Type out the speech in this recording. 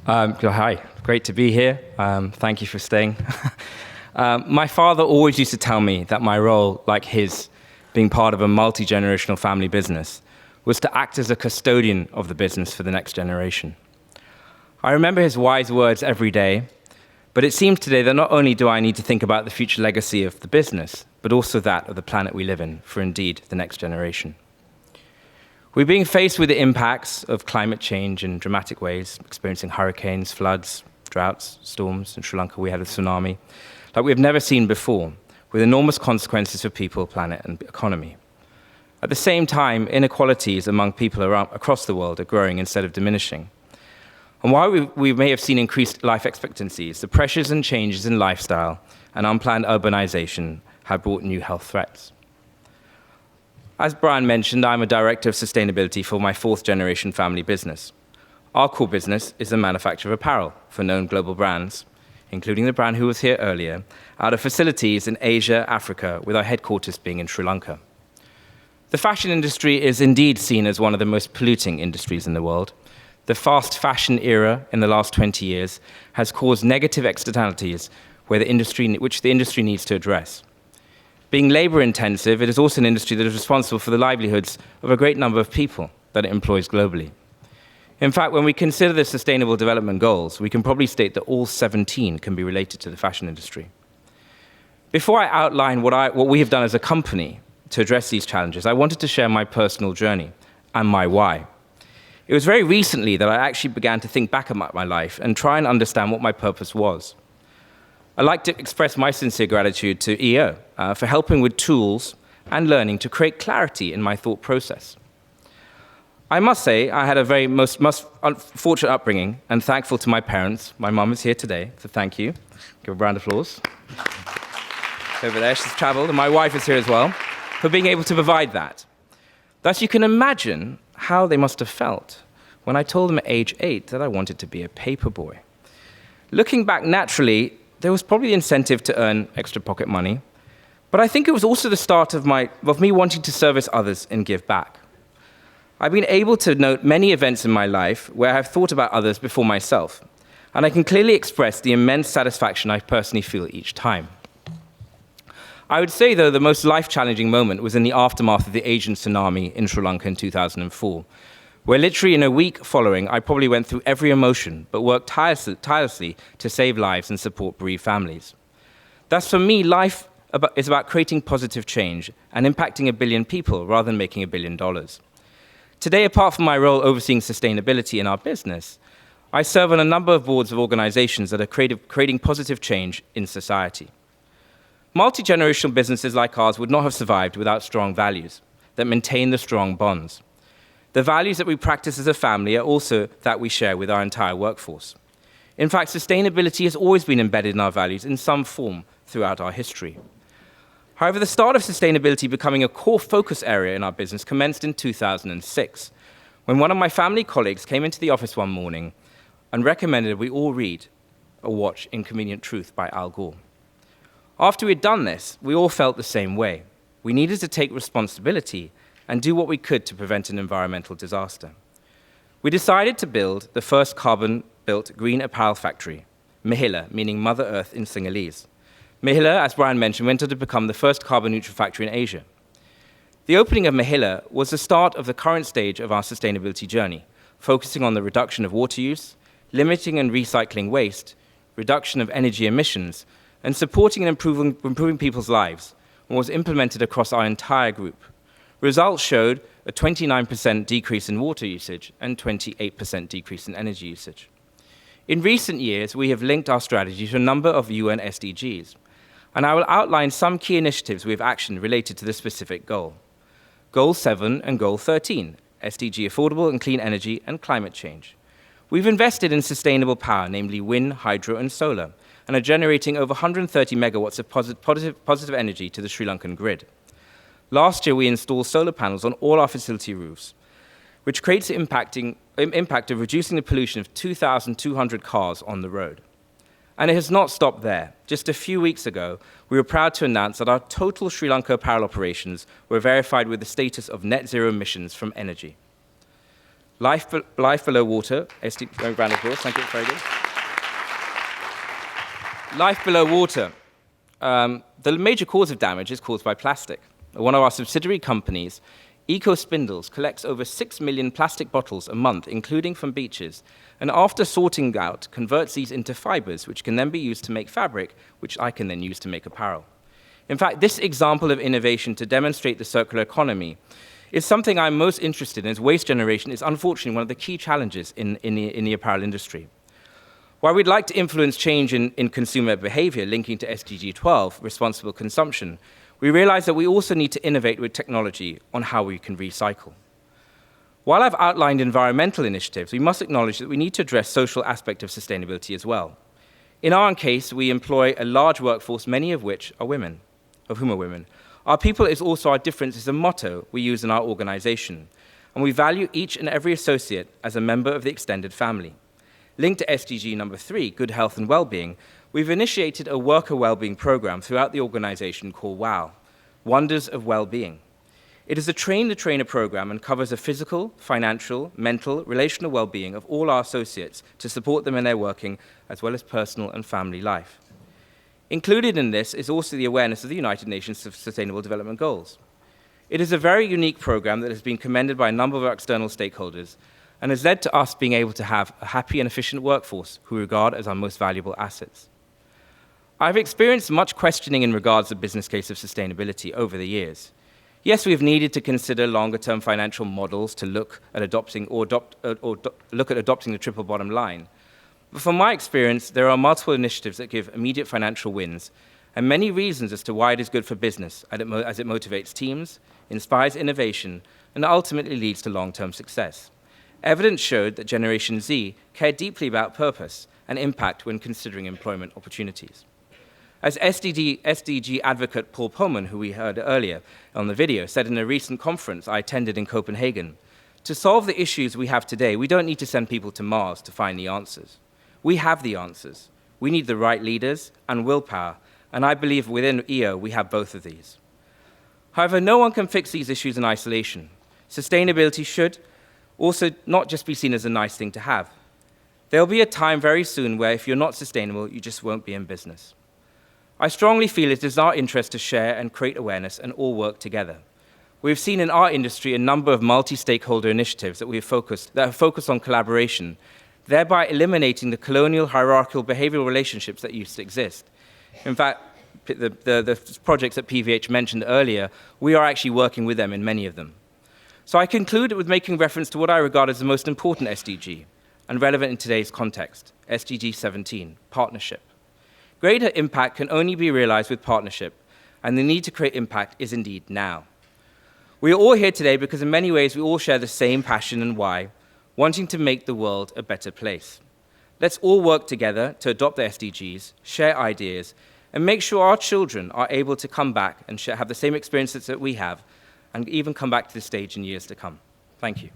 Hi, great to be here. Thank you for staying. My father always used to tell me that my role, like his, being part of a multi-generational family business, was to act as a custodian of the business for the next generation. I remember his wise words every day, but it seems today that not only do I need to think about the future legacy of the business, but also that of the planet we live in, for indeed the next generation. We're being faced with the impacts of climate change in dramatic ways, experiencing hurricanes, floods, droughts, storms. In Sri Lanka, we had a tsunami like we've never seen before, with enormous consequences for people, planet, and economy. At the same time, inequalities among people across the world are growing instead of diminishing. And while we may have seen increased life expectancies, the pressures and changes in lifestyle and unplanned urbanization have brought new health threats. As Brian mentioned, I'm a director of sustainability for my fourth generation family business. Our core business is the manufacture of apparel for known global brands, including the brand who was here earlier, out of facilities in Asia, Africa, with our headquarters being in Sri Lanka. The fashion industry is indeed seen as one of the most polluting industries in the world. The fast fashion era in the last 20 years has caused negative externalities which the industry needs to address. Being labor-intensive, it is also an industry that is responsible for the livelihoods of a great number of people that it employs globally. In fact, when we consider the Sustainable Development Goals, we can probably state that all 17 can be related to the fashion industry. Before I outline what we have done as a company to address these challenges, I wanted to share my personal journey and my why. It was very recently that I actually began to think back about my life and try and understand what my purpose was. I'd like to express my sincere gratitude to EO for helping with tools and learning to create clarity in my thought process. I must say I had a very most fortunate upbringing and thankful to my parents. My mum is here today, so thank you. Give a round of applause. Over there, she's traveled, and my wife is here as well, for being able to provide that. Thus, you can imagine how they must have felt when I told them at age 8 that I wanted to be a paperboy. Looking back naturally, there was probably the incentive to earn extra pocket money, but I think it was also the start of me wanting to service others and give back. I've been able to note many events in my life where I've thought about others before myself, and I can clearly express the immense satisfaction I personally feel each time. I would say, though, the most life-challenging moment was in the aftermath of the Asian tsunami in Sri Lanka in 2004, where literally in a week following, I probably went through every emotion, but worked tirelessly to save lives and support bereaved families. Thus, for me, life is about creating positive change and impacting 1 billion people rather than making $1 billion. Today, apart from my role overseeing sustainability in our business, I serve on a number of boards of organizations that are creating positive change in society. Multi-generational businesses like ours would not have survived without strong values that maintain the strong bonds. The values that we practice as a family are also that we share with our entire workforce. In fact, sustainability has always been embedded in our values in some form throughout our history. However, the start of sustainability becoming a core focus area in our business commenced in 2006, when one of my family colleagues came into the office one morning and recommended we all read or watch Inconvenient Truth by Al Gore. After we'd done this, we all felt the same way. We needed to take responsibility and do what we could to prevent an environmental disaster. We decided to build the first carbon-built green apparel factory, Mahila, meaning Mother Earth in Sinhalese. Mahila, as Brian mentioned, went on to become the first carbon-neutral factory in Asia. The opening of Mahila was the start of the current stage of our sustainability journey, focusing on the reduction of water use, limiting and recycling waste, reduction of energy emissions, and supporting and improving people's lives, and was implemented across our entire group. Results showed a 29% decrease in water usage and 28% decrease in energy usage. In recent years, we have linked our strategy to a number of UN SDGs, and I will outline some key initiatives we have actioned related to this specific goal. Goal 7 and Goal 13, SDG affordable and clean energy and climate change. We've invested in sustainable power, namely wind, hydro, and solar, and are generating over 130 megawatts of positive energy to the Sri Lankan grid. Last year, we installed solar panels on all our facility roofs, which creates the impact of reducing the pollution of 2,200 cars on the road. And it has not stopped there. Just a few weeks ago, we were proud to announce that our total Sri Lanka apparel operations were verified with the status of net zero emissions from energy. Life below water, round of applause, thank you, very good. Life below water. The major cause of damage is caused by plastic. One of our subsidiary companies, Eco Spindles, collects over 6 million plastic bottles a month, including from beaches, and after sorting out, converts these into fibers, which can then be used to make fabric, which I can then use to make apparel. In fact, this example of innovation to demonstrate the circular economy is something I'm most interested in, as waste generation is unfortunately one of the key challenges in the apparel industry. While we'd like to influence change in consumer behavior linking to SDG 12, responsible consumption, we realize that we also need to innovate with technology on how we can recycle. While I've outlined environmental initiatives, we must acknowledge that we need to address social aspect of sustainability as well. In our case, we employ a large workforce, many of which are women, of whom are women. Our people is also our difference is a motto we use in our organization, and we value each and every associate as a member of the extended family. Linked to SDG number 3, good health and well-being, we've initiated a worker well-being program throughout the organization called WOW, Wonders of Well-being. It is a train-the-trainer program and covers the physical, financial, mental, relational well-being of all our associates to support them in their working as well as personal and family life. Included in this is also the awareness of the United Nations Sustainable Development Goals. It is a very unique program that has been commended by a number of our external stakeholders and has led to us being able to have a happy and efficient workforce who we regard as our most valuable assets. I've experienced much questioning in regards to the business case of sustainability over the years. Yes, we've needed to consider longer-term financial models to look at adopting the triple bottom line. But from my experience, there are multiple initiatives that give immediate financial wins and many reasons as to why it is good for business as it motivates teams, inspires innovation, and ultimately leads to long-term success. Evidence showed that Generation Z cared deeply about purpose and impact when considering employment opportunities. As SDG advocate Paul Pullman, who we heard earlier on the video, said in a recent conference I attended in Copenhagen, to solve the issues we have today, we don't need to send people to Mars to find the answers. We have the answers. We need the right leaders and willpower, and I believe within EO we have both of these. However, no one can fix these issues in isolation. Sustainability should also not just be seen as a nice thing to have. There will be a time very soon where if you're not sustainable, you just won't be in business. I strongly feel it is our interest to share and create awareness and all work together. We've seen in our industry a number of multi-stakeholder initiatives that have focused on collaboration, thereby eliminating the colonial hierarchical behavioral relationships that used to exist. In fact, the projects that PVH mentioned earlier, we are actually working with them in many of them. So I conclude with making reference to what I regard as the most important SDG, and relevant in today's context, SDG 17, partnership. Greater impact can only be realized with partnership, and the need to create impact is indeed now. We are all here today because in many ways we all share the same passion and why, wanting to make the world a better place. Let's all work together to adopt the SDGs, share ideas, and make sure our children are able to come back and have the same experiences that we have, and even come back to this stage in years to come. Thank you.